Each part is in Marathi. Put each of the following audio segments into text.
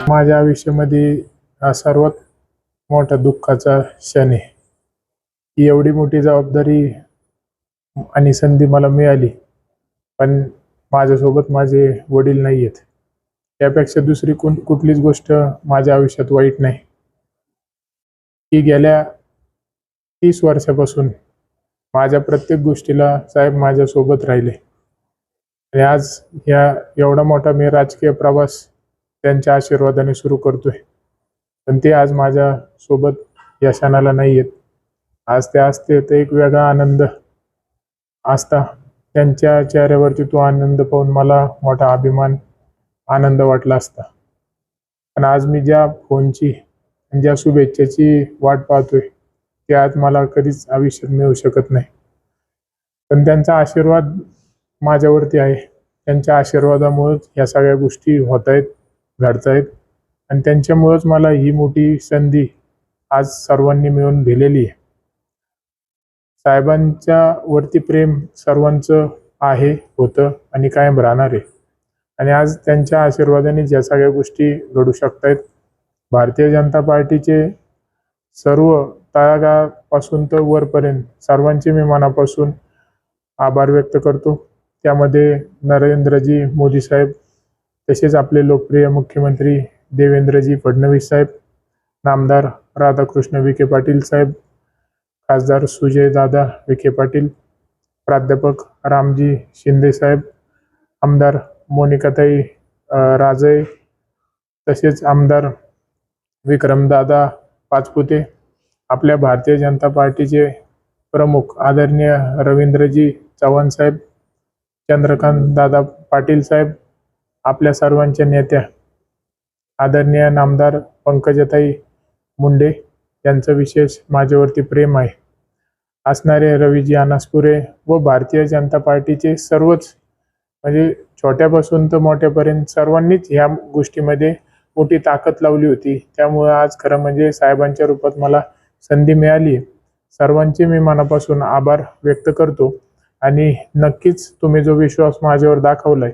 माझ्या आयुष्यामध्ये हा सर्वात मोठा दुःखाचा क्षण आहे. ही एवढी मोठी जबाबदारी आणि संधी मला मिळाली, पण माझ्यासोबत माझे वडील नाही आहेत. त्यापेक्षा दुसरी कुठलीच गोष्ट माझ्या आयुष्यात वाईट नाही. की गेल्या 30 वर्षापासून माझ्या प्रत्येक गोष्टीला साहेब माझ्यासोबत राहिले आणि आज ह्या एवढा मोठा मी राजकीय प्रवास त्यांच्या आशीर्वादाने सुरू करतोय. पण ते आज माझ्यासोबत या क्षणाला नाही आहेत. आज ते असते तर एक वेगळा आनंद असता. त्यांच्या चेहऱ्यावरती तो आनंद पाहून मला मोठा अभिमान, आनंद वाटला असता. पण आज मी ज्या फोनची आणि ज्या शुभेच्छेची वाट पाहतोय, ते आज मला कधीच आयुष्यात मिळू शकत नाही. पण त्यांचा आशीर्वाद माझ्यावरती आहे. त्यांच्या आशीर्वादामुळेच ह्या सगळ्या गोष्टी होत आहेत, घडत आहेत आणि त्यांच्यामुळेच मला ही मोठी संधी आज सर्वांनी मिळून दिलेली आहे. साहेबांच्या वरती प्रेम सर्वांचं आहे, होतं आणि कायम राहणार आहे. आणि आज त्यांच्या आशीर्वादाने ज्या सगळ्या गोष्टी घडू शकतायत, भारतीय जनता पार्टीचे सर्व तळागाळापासून तर वरपर्यंत सर्वांचे मी मनापासून आभार व्यक्त करतो. त्यामध्ये नरेंद्रजी मोदी साहेब, तसेच आपले लोकप्रिय मुख्यमंत्री देवेंद्रजी फडणवीस साहेब, नामदार राधाकृष्ण विखे पाटील साहेब, खासदार सुजयदादा विखे पाटील, प्राध्यापक रामजी शिंदे साहेब, आमदार मोनिकाताई राजे, तसेच आमदार विक्रमदादा पाचपुते, आपल्या भारतीय जनता पार्टीचे प्रमुख आदरणीय रवींद्रजी चव्हाण साहेब, चंद्रकांत दादा पाटील साहेब, आपल्या सर्वांच्या नेत्या आदरणीय नामदार पंकजाताई मुंडे यांचं विशेष माझ्यावरती प्रेम आहे. असणारे रवीजी अनासपुरे व भारतीय जनता पार्टीचे सर्वच, म्हणजे छोट्यापासून तर मोठ्यापर्यंत सर्वांनीच ह्या गोष्टीमध्ये मोठी ताकद लावली होती. त्यामुळे आज खरं म्हणजे साहेबांच्या रूपात मला संधी मिळाली. सर्वांचे मी मनापासून आभार व्यक्त करतो आणि नक्कीच तुम्ही जो विश्वास माझ्यावर दाखवलाय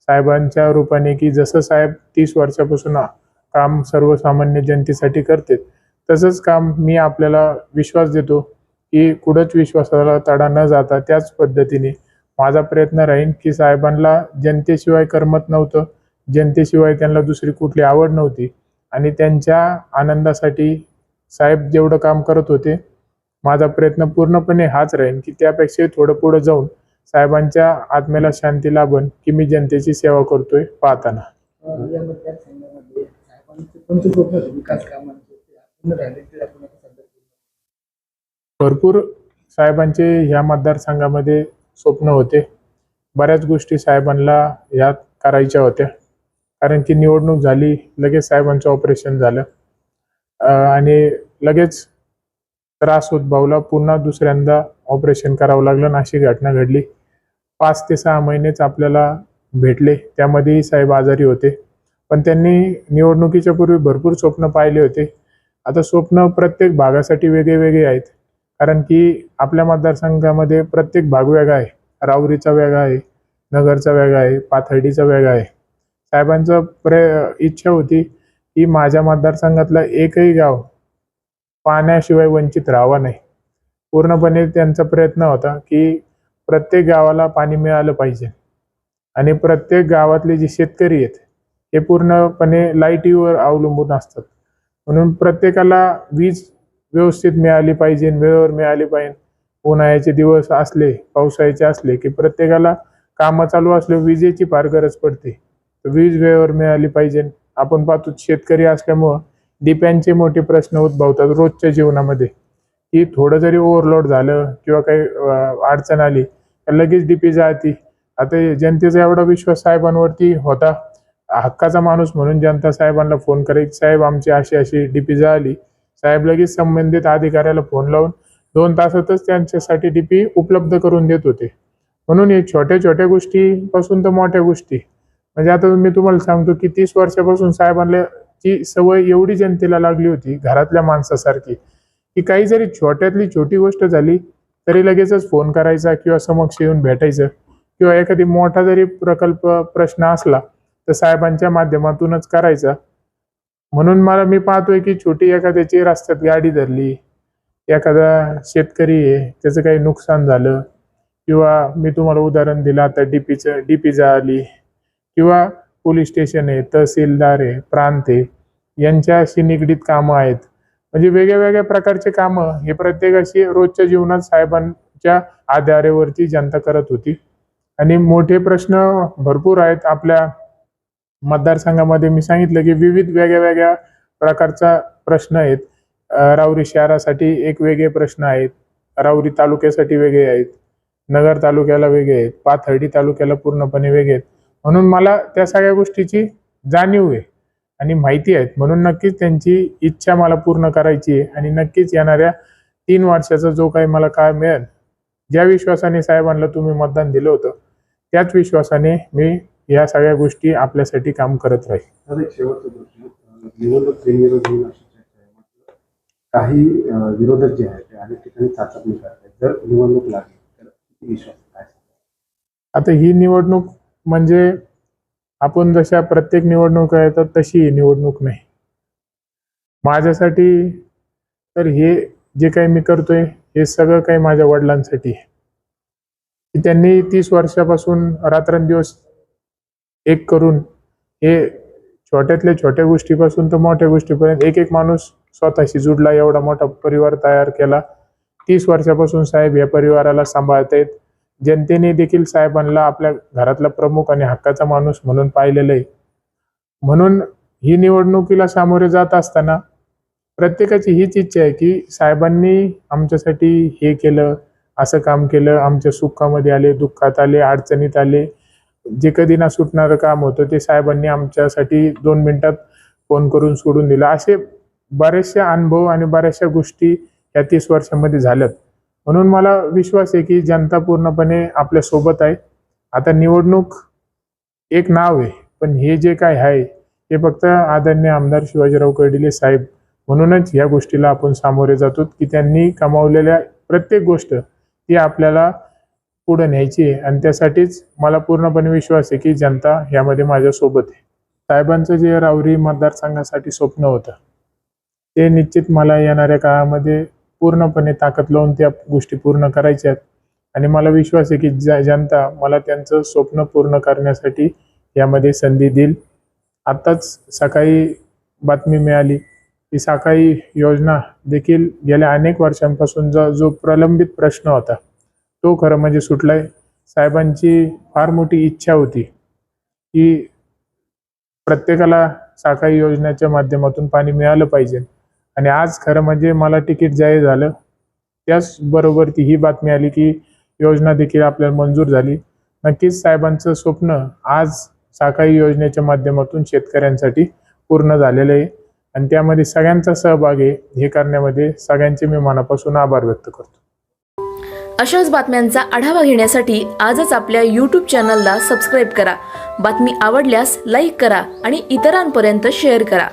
साहेबांच्या रूपाने, की जसं साहेब 30 वर्षापासून काम सर्वसामान्य जनतेसाठी करते, तसंच काम मी आपल्याला विश्वास देतो की कुठंच विश्वासाला तडा न जाता त्याच पद्धतीने माझा प्रयत्न राहील की साहेबांना जनतेशिवाय करमत नव्हतं, जनतेशिवाय त्यांना दुसरी कुठली आवड नव्हती आणि त्यांच्या आनंदासाठी साहेब जेवढं काम करत होते, माझा प्रयत्न पूर्णपणे हाच राहील की त्यापेक्षा थोडं पुढं जाऊन साहेबांच्या आत्म्याला शांती लाभन की मी जनतेची सेवा करतोय पाहताना. भरपूर साहेबांचे ह्या मतदारसंघामध्ये स्वप्न होते. बऱ्याच गोष्टी साहेबांना ह्यात करायच्या होत्या, कारण की निवडणूक झाली, लगेच साहेबांचं ऑपरेशन झालं आणि लगेच त्रास उद्भवला. पुन्हा दुसऱ्यांदा ऑपरेशन करावं लागलं आणि अशी घटना घडली. 5 ते 6 महिनेच आपल्याला भेटले, त्यामध्येही साहेब आजारी होते. पण त्यांनी निवडणुकीच्या पूर्वी भरपूर स्वप्न पाहिले होते. आता स्वप्न प्रत्येक भागासाठी वेगळे वेगळे आहेत, कारण की आपल्या मतदारसंघामध्ये प्रत्येक भाग वेगळा आहे. राहुरीचा वेगळा आहे, नगरचा वेगळा आहे, पाथर्डीचा वेगळा आहे. साहेबांचं इच्छा होती की माझ्या मतदारसंघातलं एकही गाव पाण्याशिवाय वंचित राहावा नाही. पूर्णपणे त्यांचा प्रयत्न होता की प्रत्येक गावाला पाणी मिळालं पाहिजे आणि प्रत्येक गावातले जे शेतकरी आहेत हे पूर्णपणे लाईटीवर अवलंबून असतात. म्हणून प्रत्येकाला वीज व्यवस्थित मिळाली पाहिजे, वेळेवर मिळाली पाहिजे. उन्हाळ्याचे दिवस असले, पावसाळ्याचे असले की प्रत्येकाला कामं चालू असले विजेची फार गरज पडते, तर वीज वेळेवर मिळाली पाहिजे. आपण पाहतो शेतकरी असल्यामुळं डिप्यांचे मोठे प्रश्न उद्भवतात रोजच्या जीवनामध्ये, की थोडं जरी ओव्हरलोड झालं किंवा काही अडचण आली तर लगेच डीपी जाती. आता जनतेचा एवढा विश्वास साहेबांवरती होता, हक्काचा माणूस म्हणून जनता साहेबांना फोन करायची, साहेब आमची अशी अशी डीपी जाळली. साहेब लगेच संबंधित अधिकाऱ्याला फोन लावून 2 तासातच त्यांच्यासाठी डीपी उपलब्ध करून देत होते. म्हणून हे छोट्या छोट्या गोष्टीपासून तर मोठ्या गोष्टी, म्हणजे आता मी तुम्हाला सांगतो की 30 वर्षापासून साहेबांना ची सवय एवढी जनतेला लागली होती घरातल्या माणसासारखी, की काही जरी छोट्यातली छोटी गोष्ट झाली तरी लगेचच फोन करायचा किंवा समक्ष येऊन भेटायचं, किंवा एखादी मोठा जरी प्रकल्प प्रश्न असला तर साहेबांच्या माध्यमातूनच करायचा. म्हणून मी पाहतोय की छोटी एखाद्याची रस्त्यात गाडी धरली, एखादा शेतकरी आहे त्याचं काही नुकसान झालं, किंवा मी तुम्हाला उदाहरण दिलं आता डीपी जाळली, किंवा पोलीस स्टेशन आहे, तहसीलदार आहे, प्रांत आहे, यांच्याशी निगडीत कामं आहेत. म्हणजे वेगळ्या वेगळ्या प्रकारचे कामं हे प्रत्येकाशी रोजच्या जीवनात साहेबांच्या आधारेवरती जनता करत होती. आणि मोठे प्रश्न भरपूर आहेत आपल्या मतदारसंघामध्ये. मी सांगितलं की विविध वेगळ्या वेगळ्या प्रकारचा प्रश्न आहेत. राऊरी शहरासाठी एक वेगळे प्रश्न आहेत, राऊरी तालुक्यासाठी वेगळे आहेत, नगर तालुक्याला वेगळे आहेत, पाथर्डी तालुक्याला पूर्णपणे वेगळे आहेत. म्हणून मला त्या सगळ्या गोष्टीची जाणीव आहे आणि माहिती आहेत. म्हणून नक्कीच त्यांची इच्छा मला पूर्ण करायची आहे आणि नक्कीच येणाऱ्या 3 वर्षाचा जो काही मला काळ मिळेल, ज्या विश्वासाने साहेबांना तुम्ही मतदान दिलं होतं त्याच विश्वासाने मी या सगळ्या गोष्टी आपल्यासाठी काम करत राहील. एक शेवटचा प्रश्न, निवडणूक बिनविरोध होईल अशी चर्चा आहे. काही विरोधक जे आहेत ते अनेक ठिकाणी चाचपणी करतात. जर निवडणूक लागली तर किती विश्वास काय? आता ही निवडणूक म्हणजे आपण जशा प्रत्येक निवडणुका येतात तशी ही निवडणूक नाही. माझ्यासाठी तर हे जे काही मी करतोय हे सगळं काही माझ्या वडिलांसाठी आहे, की त्यांनी 30 वर्षापासून रात्रंदिवस एक करून हे छोट्यातल्या छोट्या गोष्टीपासून तर मोठ्या गोष्टीपर्यंत एक एक माणूस स्वतःशी जुडला, एवढा मोठा परिवार तयार केला. 30 वर्षापासून साहेब या परिवाराला सांभाळतायत. जनतेने देखील साहेबांना आपल्या घरातला प्रमुख आणि हक्काचा माणूस म्हणून पाहिलेलं आहे. म्हणून ही निवडणुकीला सामोरे जात असताना प्रत्येकाची हीच इच्छा आहे की साहेबांनी आमच्यासाठी हे केलं, असं काम केलं, आमच्या सुखामध्ये आले, दुःखात आले, अडचणीत आले, जे कधी ना सुटणारं काम होतं ते साहेबांनी आमच्यासाठी 2 मिनिटात फोन करून सोडून दिलं. असे बरेचसे अनुभव आणि बऱ्याचशा गोष्टी या 30 वर्षामध्ये झाल्यात. म्हणून मला विश्वास आहे की जनता पूर्णपणे आपल्या सोबत आहे. आता निवडणूक एक नाव आहे, पण हे जे काय आहे हे फक्त आदरणीय आमदार शिवाजीराव कर्डिले साहेब म्हणूनच या गोष्टीला आपण सामोरे जातो की त्यांनी कमावलेल्या प्रत्येक गोष्ट ती आपल्याला पुढे न्यायची आहे. आणि त्यासाठीच मला पूर्णपणे विश्वास आहे की जनता यामध्ये माझ्यासोबत आहे. साहेबांचं जे राऊरी मतदारसंघासाठी स्वप्न होतं ते निश्चित मला येणाऱ्या काळामध्ये पूर्णपणे ताकद लावून त्या गोष्टी पूर्ण करायच्या आहेत. आणि मला विश्वास आहे की जनता मला त्यांचं स्वप्न पूर्ण करण्यासाठी यामध्ये संधी देईल. आत्ताच सकाळी बातमी मिळाली की साकाई योजना देखील गेल्या अनेक वर्षांपासून जो प्रलंबित प्रश्न होता तो खरं म्हणजे सुटलाय. साहेबांची फार मोठी इच्छा होती की प्रत्येकाला साकाई योजनेच्या माध्यमातून पाणी मिळालं पाहिजे. आणि आज खरं म्हणजे मला तिकीट जाहीर झालं, त्याचबरोबर ही बातमी आली की योजना देखील आपल्याला मंजूर झाली. नक्कीच साहेबांचं स्वप्न आज साकाई योजनेच्या माध्यमातून शेतकऱ्यांसाठी पूर्ण झालेलं आहे आणि त्यामध्ये सगळ्यांचा सहभाग आहे. हे करण्यामध्ये सगळ्यांचे मी मनापासून आभार व्यक्त करतो. अशाच बातम्यांचा आढावा घेण्यासाठी आजच आपल्या YouTube चॅनलला सबस्क्राईब करा. बातमी आवडल्यास लाईक करा आणि इतरांपर्यंत शेअर करा.